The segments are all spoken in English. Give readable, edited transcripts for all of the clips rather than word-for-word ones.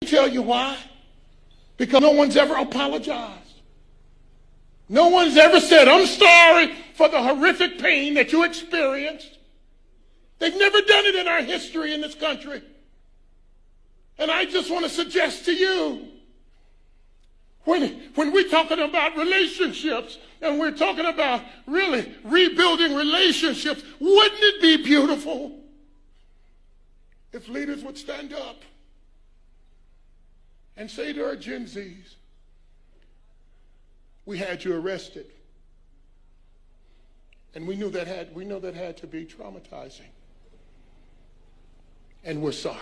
tell you why. Because no one's ever apologized. No one's ever said, I'm sorry for the horrific pain that you experienced. They've never done it in our history in this country. And I just want to suggest to you, when we're talking about relationships and we're talking about really rebuilding relationships, wouldn't it be beautiful if leaders would stand up and say to our Gen Zs, we had you arrested, and we know that had to be traumatizing, and we're sorry.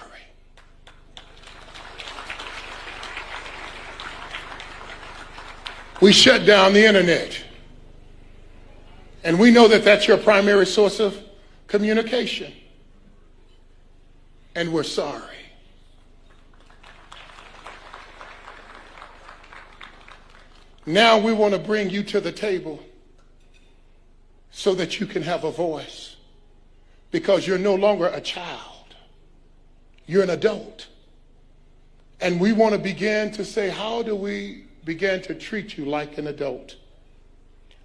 We shut down the internet, and we know that that's your primary source of communication, and we're sorry. Now we want to bring you to the table so that you can have a voice, because you're no longer a child. You're an adult. And we want to begin to say, how do we begin to treat you like an adult?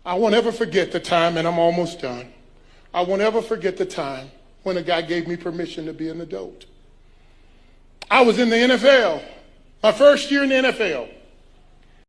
I won't ever forget the time, and I'm almost done. I won't ever forget the time when a guy gave me permission to be an adult. I was in the NFL, my first year in the NFL.